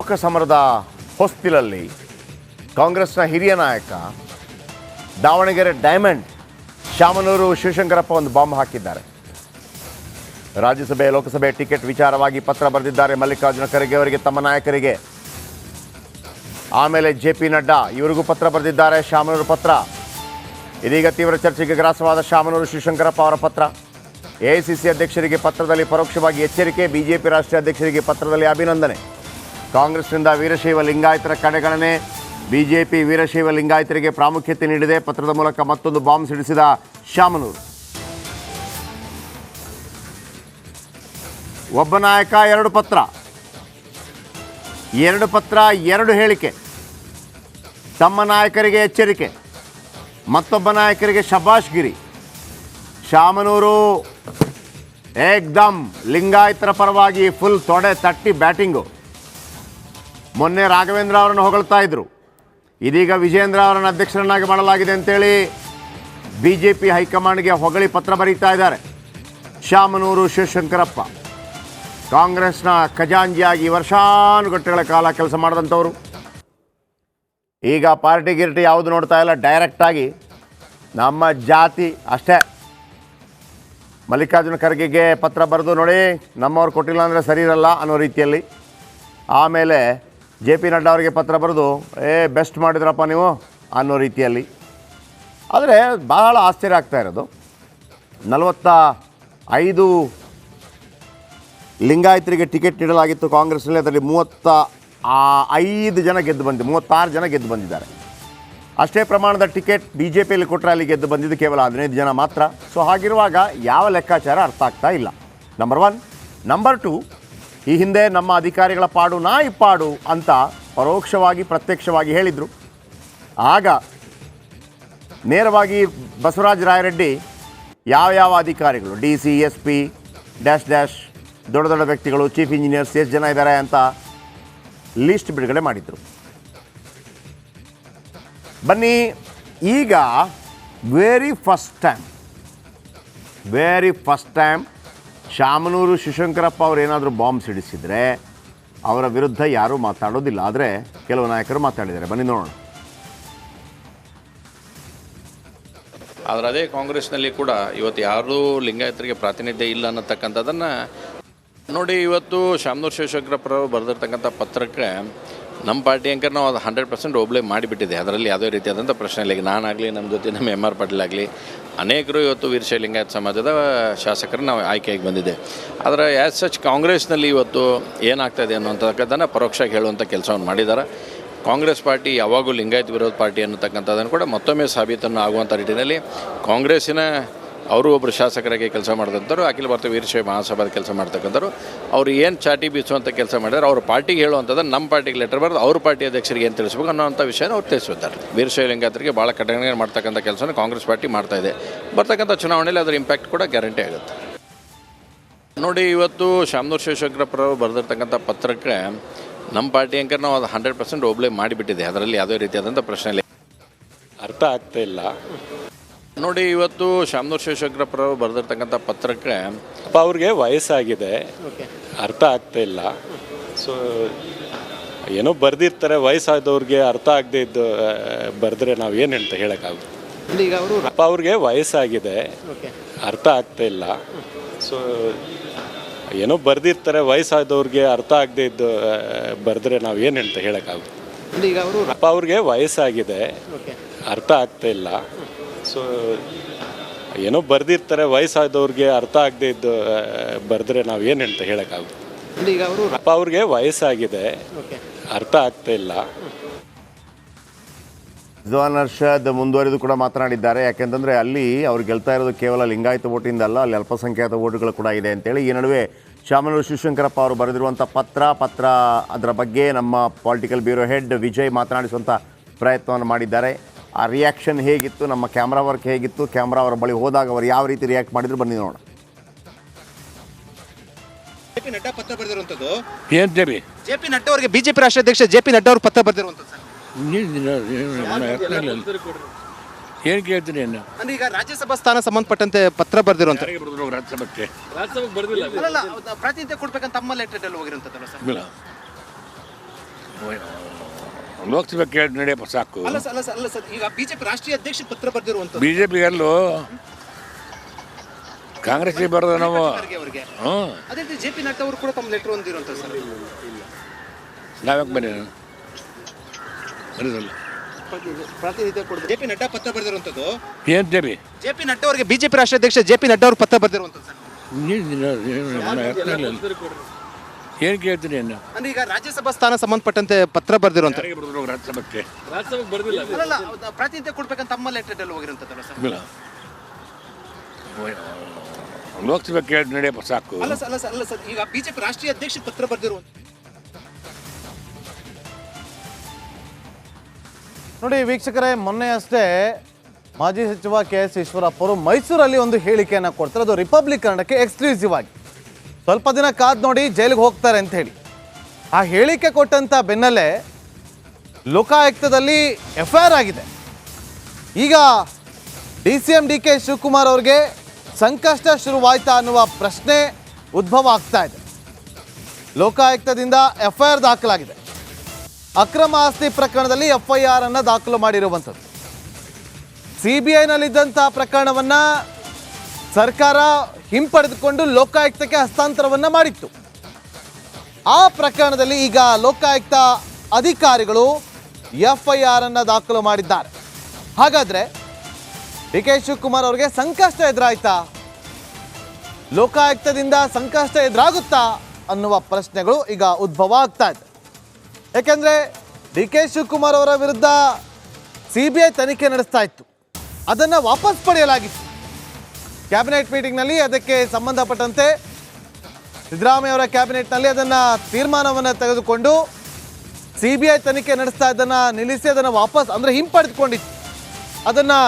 ಲೋಕಸಮರದ ಹೊಸ್ತಿಲಲ್ಲಿ ಕಾಂಗ್ರೆಸ್ನ ಹಿರಿಯ ನಾಯಕ ದಾವಣಗೆರೆ ಡೈಮಂಡ್ ಶಾಮನೂರು ಶಿವಶಂಕರಪ್ಪ ಒಂದು ಬಾಂಬ್ ಹಾಕಿದ್ದಾರೆ. ರಾಜ್ಯಸಭೆ ಲೋಕಸಭೆ ಟಿಕೆಟ್ ವಿಚಾರವಾಗಿ ಪತ್ರ ಬರೆದಿದ್ದಾರೆ ಮಲ್ಲಿಕಾರ್ಜುನ ಖರ್ಗೆ ಅವರಿಗೆ, ತಮ್ಮ ನಾಯಕರಿಗೆ. ಆಮೇಲೆ JP ನಡ್ಡಾ ಇವರಿಗೂ ಪತ್ರ ಬರೆದಿದ್ದಾರೆ, ಶಾಮನೂರು ಪತ್ರ. ಇದೀಗ ತೀವ್ರ ಚರ್ಚೆಗೆ ಗ್ರಾಸವಾದ ಶಾಮನೂರು ಶಿವಶಂಕರಪ್ಪ ಅವರ ಪತ್ರ. AICC ಅಧ್ಯಕ್ಷರಿಗೆ ಪತ್ರದಲ್ಲಿ ಪರೋಕ್ಷವಾಗಿ ಎಚ್ಚರಿಕೆ, BJP ರಾಷ್ಟ್ರೀಯ ಅಧ್ಯಕ್ಷರಿಗೆ ಪತ್ರದಲ್ಲಿ ಅಭಿನಂದನೆ. ಕಾಂಗ್ರೆಸ್ನಿಂದ ವೀರಶೈವ ಲಿಂಗಾಯತರ ಕಡೆಗಣನೆ, BJP ವೀರಶೈವ ಲಿಂಗಾಯತರಿಗೆ ಪ್ರಾಮುಖ್ಯತೆ ನೀಡಿದೆ. ಪತ್ರದ ಮೂಲಕ ಮತ್ತೊಂದು ಬಾಂಬ್ ಸಿಡಿಸಿದ ಶಾಮನೂರು. ಒಬ್ಬ ನಾಯಕ ಎರಡು ಪತ್ರ, ಎರಡು ಹೇಳಿಕೆ. ತಮ್ಮ ನಾಯಕರಿಗೆ ಎಚ್ಚರಿಕೆ, ಮತ್ತೊಬ್ಬ ನಾಯಕರಿಗೆ ಶಬಾಷ್ಗಿರಿ. ಶಾಮನೂರು ಏಕ್ದಮ್ ಲಿಂಗಾಯತರ ಪರವಾಗಿ ಫುಲ್ ತೊಡೆ ತಟ್ಟಿ ಬ್ಯಾಟಿಂಗು. ಮೊನ್ನೆ ರಾಘವೇಂದ್ರ ಅವರನ್ನು ಹೊಗಳ್ತಾ ಇದ್ರು, ಇದೀಗ ವಿಜೇಂದ್ರ ಅವರನ್ನು ಅಧ್ಯಕ್ಷರನ್ನಾಗಿ ಮಾಡಲಾಗಿದೆ ಅಂತೇಳಿ BJP ಹೈಕಮಾಂಡ್ಗೆ ಹೊಗಳಿ ಪತ್ರ ಬರೀತಾ ಇದ್ದಾರೆ. ಶಾಮನೂರು ಶಿವಶಂಕರಪ್ಪ ಕಾಂಗ್ರೆಸ್ನ ಖಜಾಂಜಿಯಾಗಿ ವರ್ಷಾನುಗಟ್ಟಗಳ ಕಾಲ ಕೆಲಸ ಮಾಡಿದಂಥವ್ರು. ಈಗ ಪಾರ್ಟಿ ಗಿರ್ಟಿ ಯಾವುದು ನೋಡ್ತಾ ಇಲ್ಲ, ಡೈರೆಕ್ಟಾಗಿ ನಮ್ಮ ಜಾತಿ ಅಷ್ಟೇ. ಮಲ್ಲಿಕಾರ್ಜುನ ಖರ್ಗೆಗೆ ಪತ್ರ ಬರೆದು, ನೋಡಿ ನಮ್ಮವ್ರು ಕೊಟ್ಟಿಲ್ಲ ಅಂದರೆ ಸರಿ ಇರಲ್ಲ ಅನ್ನೋ ರೀತಿಯಲ್ಲಿ. ಆಮೇಲೆ JP ನಡ್ಡಾ ಅವರಿಗೆ ಪತ್ರ ಬರೆದು, ಬೆಸ್ಟ್ ಮಾಡಿದ್ರಪ್ಪ ನೀವು ಅನ್ನೋ ರೀತಿಯಲ್ಲಿ. ಆದರೆ ಬಹಳ ಆಶ್ಚರ್ಯ ಆಗ್ತಾ ಇರೋದು, 45 ಲಿಂಗಾಯತರಿಗೆ ಟಿಕೆಟ್ ನೀಡಲಾಗಿತ್ತು ಕಾಂಗ್ರೆಸ್ನಲ್ಲಿ. ಅದರಲ್ಲಿ 35 ಜನ ಗೆದ್ದು 36 ಜನ ಗೆದ್ದು ಬಂದಿದ್ದಾರೆ. ಅಷ್ಟೇ ಪ್ರಮಾಣದ ಟಿಕೆಟ್ BJPಯಲ್ಲಿ ಕೊಟ್ಟರೆ ಅಲ್ಲಿ ಗೆದ್ದು ಬಂದಿದ್ದು ಕೇವಲ 15 ಜನ ಮಾತ್ರ. ಸೊ ಹಾಗಿರುವಾಗ ಯಾವ ಲೆಕ್ಕಾಚಾರ ಅರ್ಥ ಆಗ್ತಾ ಇಲ್ಲ, ನಂಬರ್ 1. ನಂಬರ್ 2, ಈ ಹಿಂದೆ ನಮ್ಮ ಅಧಿಕಾರಿಗಳ ಪಾಡು ನಾಯಿ ಪಾಡು ಅಂತ ಪರೋಕ್ಷವಾಗಿ ಪ್ರತ್ಯಕ್ಷವಾಗಿ ಹೇಳಿದರು. ಆಗ ನೇರವಾಗಿ ಬಸವರಾಜ ರಾಯರೆಡ್ಡಿ ಯಾವ ಅಧಿಕಾರಿಗಳು DC SP ಡ್ಯಾಶ್ ದೊಡ್ಡ ದೊಡ್ಡ ವ್ಯಕ್ತಿಗಳು, ಚೀಫ್ ಇಂಜಿನಿಯರ್ಸ್ ಎಷ್ಟು ಜನ ಇದ್ದಾರೆ ಅಂತ ಲಿಸ್ಟ್ ಬಿಡುಗಡೆ ಮಾಡಿದರು. ಬನ್ನಿ, ಈಗ very first time Shamanur Shivashankarappa ಅವರು ಏನಾದರೂ ಬಾಂಬ್ ಸಿಡಿಸಿದರೆ ಅವರ ವಿರುದ್ಧ ಯಾರೂ ಮಾತಾಡೋದಿಲ್ಲ. ಆದರೆ ಕೆಲವು ನಾಯಕರು ಮಾತಾಡಿದ್ದಾರೆ, ಬನ್ನಿ ನೋಡೋಣ. ಆದರೆ ಅದೇ ಕಾಂಗ್ರೆಸ್ನಲ್ಲಿ ಕೂಡ ಇವತ್ತು ಯಾರೂ ಲಿಂಗಾಯತರಿಗೆ ಪ್ರಾತಿನಿಧ್ಯ ಇಲ್ಲ ಅನ್ನತಕ್ಕಂಥದ್ದನ್ನು ನೋಡಿ. ಇವತ್ತು ಶಾಮನೂರು ಶಿವಶಂಕರಪ್ಪರವರು ಬರೆದಿರ್ತಕ್ಕಂಥ ಪತ್ರಕ್ಕೆ ನಮ್ಮ ಪಾರ್ಟಿ ಅಂಕರ್ ನಾವು ಅದು 100% ಒಬ್ಳೆ ಮಾಡಿಬಿಟ್ಟಿದೆ. ಅದರಲ್ಲಿ ಯಾವುದೇ ರೀತಿಯಾದಂಥ ಪ್ರಶ್ನೆ ಇಲ್ಲ. ಈಗ ನಾನಾಗಲಿ, ನಮ್ಮ ಜೊತೆ ನಮ್ಮ MR ಪಾಟೀಲ್ ಆಗಲಿ, ಅನೇಕರು ಇವತ್ತು ವೀರಶೈವ ಲಿಂಗಾಯತ ಸಮಾಜದ ಶಾಸಕರು ನಾವು ಆಯ್ಕೆಯಾಗಿ ಬಂದಿದೆ. ಆದರೆ ಆ್ಯಸ್ ಸಚ್ ಕಾಂಗ್ರೆಸ್ನಲ್ಲಿ ಇವತ್ತು ಏನಾಗ್ತಾಯಿದೆ ಅನ್ನುವಂಥದ್ದನ್ನು ಪರೋಕ್ಷವಾಗಿ ಹೇಳುವಂಥ ಕೆಲಸವನ್ನು ಮಾಡಿದ್ದಾರೆ. ಕಾಂಗ್ರೆಸ್ ಪಾರ್ಟಿ ಯಾವಾಗೂ ಲಿಂಗಾಯತ ವಿರೋಧ ಪಾರ್ಟಿ ಅನ್ನತಕ್ಕಂಥದ್ದನ್ನು ಕೂಡ ಮತ್ತೊಮ್ಮೆ ಸಾಬೀತನ್ನು ಆಗುವಂಥ ನಿಟ್ಟಿನಲ್ಲಿ ಕಾಂಗ್ರೆಸ್ಸಿನ ಅವರು ಒಬ್ಬರು ಶಾಸಕರಾಗಿ ಕೆಲಸ ಮಾಡಿದಂಥವ್ರು, ಅಖಿಲ ಭಾರತ ವೀರಶೈವ ಮಹಾಸಭಾದ ಕೆಲಸ ಮಾಡ್ತಕ್ಕಂಥವ್ರು, ಅವರು ಏನು ಚಾಟಿ ಬೀಸುವಂಥ ಕೆಲಸ ಮಾಡಿದ್ದಾರೆ, ಅವ್ರ ಪಾರ್ಟಿಗೆ ಹೇಳುವಂಥದ್ದು ನಮ್ಮ ಪಾರ್ಟಿಗೆ ಲೆಟರ್ ಬರೆದು ಅವ್ರ ಪಾರ್ಟಿ ಅಧ್ಯಕ್ಷರಿಗೆ ಏನು ತಿಳಿಸ್ಬೇಕು ಅನ್ನೋಂಥ ವಿಷಯನ ಅವ್ರು ತಿಳಿಸಿದ್ದಾರೆ. ವೀರಶೈವ ಲಿಂಗಾಯತರಿಗೆ ಭಾಳ ಕಠಿಣ ಮಾಡ್ತಕ್ಕಂಥ ಕೆಲಸನ ಕಾಂಗ್ರೆಸ್ ಪಾರ್ಟಿ ಮಾಡ್ತಾಯಿದೆ. ಬರ್ತಕ್ಕಂಥ ಚುನಾವಣೆಯಲ್ಲಿ ಅದರ ಇಂಪ್ಯಾಕ್ಟ್ ಕೂಡ ಗ್ಯಾರಂಟಿ ಆಗುತ್ತೆ. ನೋಡಿ, ಇವತ್ತು ಶಾಮನೂರು ಶಿವಶಂಕರಪ್ಪರವರು ಬರೆದಿರ್ತಕ್ಕಂಥ ಪತ್ರಕ್ಕೆ ನಮ್ಮ ಪಾರ್ಟಿ ಅಂಕರ್ ನಾವು ಅದು 100% ಒಬ್ಳೆ ಮಾಡಿಬಿಟ್ಟಿದೆ. ಅದರಲ್ಲಿ ಯಾವುದೇ ರೀತಿಯಾದಂಥ ಪ್ರಶ್ನೆ ಇಲ್ಲ. ಅರ್ಥ ಆಗ್ತಾ ಇಲ್ಲ. ನೋಡಿ, ಇವತ್ತು ಶಾಮನೂರು ಶಿವಶಂಕರಪ್ಪರವರು ಬರೆದಿರ್ತಕ್ಕಂಥ ಪತ್ರಕ್ಕೆ ಅವ್ರಿಗೆ ವಯಸ್ಸಾಗಿದೆ, ಅರ್ಥ ಆಗ್ತಾ ಇಲ್ಲ. ಸೊ ಏನೋ ಬರೆದಿರ್ತಾರೆ, ವಯಸ್ಸಾದವ್ರಿಗೆ ಅರ್ಥ ಆಗದೆ ಇದ್ದು ಬರೆದ್ರೆ ನಾವು ಏನು ಅಂತ ಹೇಳೋಕ್ಕಾಗುತ್ತೆ. ಈಗ ಅವರು ಅವ್ರಿಗೆ ವಯಸ್ಸಾಗಿದೆ, ಅರ್ಥ ಆಗ್ತಾ ಇಲ್ಲ. ಸೊ ಏನೋ ಬರೆದಿರ್ತಾರೆ, ವಯಸ್ಸಾದವ್ರಿಗೆ ಅರ್ಥ ಆಗದೆ ಇದ್ದು ಬರೆದ್ರೆ ನಾವು ಏನು ಅಂತ ಹೇಳೋಕ್ಕಾಗುತ್ತೆ. ಈಗ ಅವರು ಅವ್ರಿಗೆ ವಯಸ್ಸಾಗಿದೆ, ಅರ್ಥ ಆಗ್ತಾ ಇಲ್ಲ. ಸೊ ಏನೋ ಬರೆದಿರ್ತಾರೆ, ವಯಸ್ಸಾದವ್ರಿಗೆ ಅರ್ಥ ಆಗದೆ ಇದ್ದು ಬರೆದ್ರೆ ನಾವು ಏನು ಅಂತ ಹೇಳೋಕ್ಕಾಗುತ್ತೆ. ಈಗ ಅವರು ಅವ್ರಿಗೆ ವಯಸ್ಸಾಗಿದೆ, ಅರ್ಥ ಆಗ್ತಾ ಇಲ್ಲ. ರಿಜ್ವಾನ್ ಅರ್ಷದ್ ಮುಂದುವರಿದು ಕೂಡ ಮಾತನಾಡಿದ್ದಾರೆ. ಯಾಕೆಂತಂದರೆ ಅಲ್ಲಿ ಅವ್ರು ಗೆಲ್ತಾ ಇರೋದು ಕೇವಲ ಲಿಂಗಾಯತ ವೋಟಿಂದ ಅಲ್ಲ, ಅಲ್ಲಿ ಅಲ್ಪಸಂಖ್ಯಾತ ವೋಟುಗಳು ಕೂಡ ಇದೆ ಅಂತೇಳಿ. ಈ ನಡುವೆ ಶಾಮನೂರು ಶಿವಶಂಕರಪ್ಪ ಅವರು ಬರೆದಿರುವಂಥ ಪತ್ರ ಅದರ ಬಗ್ಗೆ ನಮ್ಮ ಪೊಲಿಟಿಕಲ್ ಬ್ಯೂರೋ ಹೆಡ್ ವಿಜಯ್ ಮಾತನಾಡಿಸುವಂಥ ಪ್ರಯತ್ನವನ್ನು ಮಾಡಿದ್ದಾರೆ. ಆ ರಿಯಾಕ್ಷನ್ ಹೇಗಿತ್ತು, ನಮ್ಮ ಕ್ಯಾಮ್ರಾ ವರ್ಕ್ ಹೇಗಿತ್ತು, ಕ್ಯಾಮ್ರಾ ಅವರ ಬಳಿ ಹೋದಾಗ ಅವರು ಯಾವ ರೀತಿ ರಿಯಾಕ್ಟ್ ಮಾಡಿದ್ರು ಬನ್ನಿ ನೋಡೋಣ. JP ನಡ್ಡಾ ಪತ್ರ ಬರೆದಿರುವಂಥದ್ದು ಏನು JP ನಡ್ಡಾ ಅವರಿಗೆ BJP ರಾಷ್ಟ್ರೀಯ ಅಧ್ಯಕ್ಷ JP ನಡ್ಡಾ ಅವರು ಪತ್ರ ಬರೆದಿರುವಂಥದ್ದು ಏನು ಕೇಳ್ತೀನಿ ಏನು ಅಂದ್ರೆ ಈಗ ರಾಜ್ಯಸಭಾ ಸ್ಥಾನ ಸಂಬಂಧಪಟ್ಟಂತೆ ಪತ್ರ ಬರೆದಿರುವಂಥ ರಾಜ್ಯಸಭೆಗೆ ಪ್ರಾತಿನಿಧ್ಯ ಕೊಡ್ಬೇಕಂತ ತಮ್ಮ ಲೆಟರ್ ಅಲ್ಲಿ ಹೋಗಿರುವಂಥದ್ದಲ್ಲ ಸರ್. ಲೋಕಸಭೆ ಕೇಳಿ ನಡೆಯಪ್ಪ ಸಾಕು. ಅಲ್ಲ ಸರ್, ಅಲ್ಲ ಸರ್, ಈಗ ಬಿಜೆಪಿ ರಾಷ್ಟ್ರೀಯ ಅಧ್ಯಕ್ಷ ಪತ್ರ ಬರೆದಿರುವಂತದ್ದು ಬಿ ಜೆ ಪಿಗೆಲ್ಲೂ ಕಾಂಗ್ರೆಸ್ಗೆ ಬರೋದು ನಾವು. ಅವರಿಗೆ ಹ್ಞೂ ಅದೇ ರೀತಿ ಜೆ ಪಿ ನಡ್ಡಾ ಅವರು ಕೂಡ ತಮ್ಮ ಲೆಟರ್ ಹೊಂದಿರುವಂಥದ್ದು ಸರ್. ನಾವ್ಯಾಕೆ ಬರೀ ಬರೋದಲ್ಲ ಪ್ರಾತಿನಿಧ್ಯ ಕೊಡೋದು ಜೆ ಪಿ ನಡ್ಡಾ ಪತ್ರ ಬರೆದಿರುವಂಥದ್ದು. ಏನು ದೇವಿ ಜೆ ಪಿ ನಡ್ಡಾ ಅವರಿಗೆ ಬಿಜೆಪಿ ರಾಷ್ಟ್ರೀಯ ಅಧ್ಯಕ್ಷ ಜೆ ಪಿ ನಡ್ಡಾ ಅವರು ಪತ್ರ ಬರೆದಿರುವಂಥದ್ದು ಸರ್. ಏನು ಕೇಳ್ತೀನಿ ಏನು ಅಂದ್ರೆ ಈಗ ರಾಜ್ಯಸಭಾ ಸ್ಥಾನ ಸಂಬಂಧಪಟ್ಟಂತೆ ಪತ್ರ ಬರೆದಿರುವಂತ ಯಾರಿಗೆ ಬರೋದು ರಾಜ್ಯಸಭೆಗೆ? ಪ್ರಾತಿನಿಧ್ಯ ಕೊಡ್ಬೇಕಂತ ತಮ್ಮ ಲೆಟರ್ ಅಲ್ಲಿ ಹೋಗಿರುವಂತದ್ದಲ್ಲ ಸರ್. ಇಲ್ಲ ಲೋಕಸಭೆ ಕೇಳಿ ನಡೆಯಪ್ಪ ಸಾಕು. ಅಲ್ಲ ಸರ್, ಈಗ ಬಿಜೆಪಿ ರಾಷ್ಟ್ರೀಯ ಅಧ್ಯಕ್ಷ ಪತ್ರ ಬರೆದಿರುವಂತ. ನೋಡಿ ವೀಕ್ಷಕರೇ, ಮೊನ್ನೆ ಅಷ್ಟೇ ಮಾಜಿ ಸಚಿವ ಕೆ ಎಸ್ ಈಶ್ವರಪ್ಪ ಅವರು ಮೈಸೂರಲ್ಲಿ ಒಂದು ಹೇಳಿಕೆಯನ್ನು ಕೊಡ್ತಾರೆ. ಅದು ರಿಪಬ್ಲಿಕ್ ಕನ್ನಡಕ್ಕೆ ಎಕ್ಸ್ಕ್ಲೂಸಿವ್ ಆಗಿ. ಸ್ವಲ್ಪ ದಿನ ಕಾದ್ ನೋಡಿ ಜೈಲಿಗೆ ಹೋಗ್ತಾರೆ ಅಂತ ಹೇಳಿ ಆ ಹೇಳಿಕೆ ಕೊಟ್ಟಂಥ ಬೆನ್ನಲ್ಲೇ ಲೋಕಾಯುಕ್ತದಲ್ಲಿ FIR ಆಗಿದೆ. ಈಗ DCM DK ಶಿವಕುಮಾರ್ ಅವ್ರಿಗೆ ಸಂಕಷ್ಟ ಶುರುವಾಯ್ತಾ ಅನ್ನುವ ಪ್ರಶ್ನೆ ಉದ್ಭವ ಆಗ್ತಾ ಇದೆ. ಲೋಕಾಯುಕ್ತದಿಂದ FIR ದಾಖಲಾಗಿದೆ. ಅಕ್ರಮ ಆಸ್ತಿ ಪ್ರಕರಣದಲ್ಲಿ FIR ಅನ್ನು ದಾಖಲು ಮಾಡಿರುವಂಥದ್ದು. CBIನಲ್ಲಿದ್ದಂಥ ಪ್ರಕರಣವನ್ನು ಸರ್ಕಾರ ಹಿಂಪಡೆದುಕೊಂಡು ಲೋಕಾಯುಕ್ತಕ್ಕೆ ಹಸ್ತಾಂತರವನ್ನು ಮಾಡಿತ್ತು. ಆ ಪ್ರಕರಣದಲ್ಲಿ ಈಗ ಲೋಕಾಯುಕ್ತ ಅಧಿಕಾರಿಗಳು FIR ಅನ್ನು ದಾಖಲು ಮಾಡಿದ್ದಾರೆ. ಹಾಗಾದರೆ DK ಶಿವಕುಮಾರ್ ಅವರಿಗೆ ಸಂಕಷ್ಟ ಎದುರಾಯ್ತಾ? ಲೋಕಾಯುಕ್ತದಿಂದ ಸಂಕಷ್ಟ ಎದುರಾಗುತ್ತಾ ಅನ್ನುವ ಪ್ರಶ್ನೆಗಳು ಈಗ ಉದ್ಭವ ಆಗ್ತಾ ಇದೆ. ಯಾಕೆಂದರೆ DK ಶಿವಕುಮಾರ್ ಅವರ ವಿರುದ್ಧ CBI ತನಿಖೆ ನಡೆಸ್ತಾ ಇತ್ತು. ಅದನ್ನು ವಾಪಸ್ ಪಡೆಯಲಾಗಿತ್ತು. ಕ್ಯಾಬಿನೆಟ್ ಮೀಟಿಂಗ್ನಲ್ಲಿ ಅದಕ್ಕೆ ಸಂಬಂಧಪಟ್ಟಂತೆ ಸಿದ್ದರಾಮಯ್ಯ ಅವರ ಕ್ಯಾಬಿನೆಟ್ನಲ್ಲಿ ಅದನ್ನು ತೀರ್ಮಾನವನ್ನು ತೆಗೆದುಕೊಂಡು CBI ತನಿಖೆ ನಡೆಸ್ತಾ ಇದನ್ನು ನಿಲ್ಲಿಸಿ ಅದನ್ನು ವಾಪಸ್ ಅಂದರೆ ಹಿಂಪಡೆದುಕೊಂಡಿತ್ತು. ಅದನ್ನು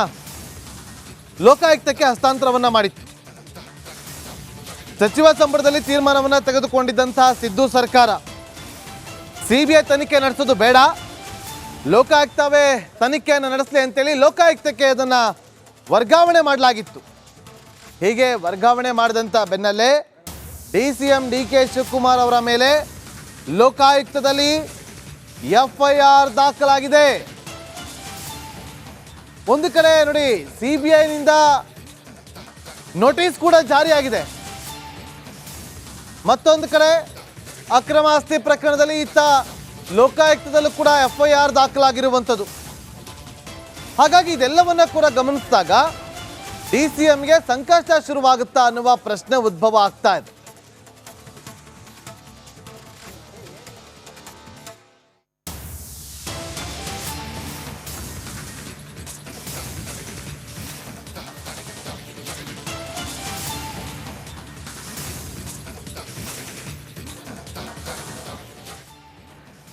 ಲೋಕಾಯುಕ್ತಕ್ಕೆ ಹಸ್ತಾಂತರವನ್ನು ಮಾಡಿತ್ತು. ಸಚಿವ ಸಂಪುಟದಲ್ಲಿ ತೀರ್ಮಾನವನ್ನು ತೆಗೆದುಕೊಂಡಿದ್ದಂತಹ ಸಿದ್ದು ಸರ್ಕಾರ CBI ತನಿಖೆ ನಡೆಸೋದು ಬೇಡ, ಲೋಕಾಯುಕ್ತವೇ ತನಿಖೆಯನ್ನು ನಡೆಸಲಿ ಅಂತೇಳಿ ಲೋಕಾಯುಕ್ತಕ್ಕೆ ಅದನ್ನು ವರ್ಗಾವಣೆ ಮಾಡಲಾಗಿತ್ತು. ಹೀಗೆ ವರ್ಗಾವಣೆ ಮಾಡಿದಂಥ ಬೆನ್ನಲ್ಲೇ DCM DK ಶಿವಕುಮಾರ್ ಅವರ ಮೇಲೆ ಲೋಕಾಯುಕ್ತದಲ್ಲಿ FIR ದಾಖಲಾಗಿದೆ. ಒಂದು ಕಡೆ ನೋಡಿ CBIನಿಂದ ನೋಟಿಸ್ ಕೂಡ ಜಾರಿಯಾಗಿದೆ. ಮತ್ತೊಂದು ಕಡೆ ಅಕ್ರಮ ಆಸ್ತಿ ಪ್ರಕರಣದಲ್ಲಿ ಇತ್ತ ಲೋಕಾಯುಕ್ತದಲ್ಲೂ ಕೂಡ FIR ದಾಖಲಾಗಿರುವಂಥದ್ದು. ಹಾಗಾಗಿ ಇದೆಲ್ಲವನ್ನ ಕೂಡ ಗಮನಿಸಿದಾಗ DCMಗೆ ಸಂಕಷ್ಟ ಶುರುವಾಗುತ್ತಾ ಅನ್ನುವ ಪ್ರಶ್ನೆ ಉದ್ಭವ ಆಗ್ತಾ ಇದೆ.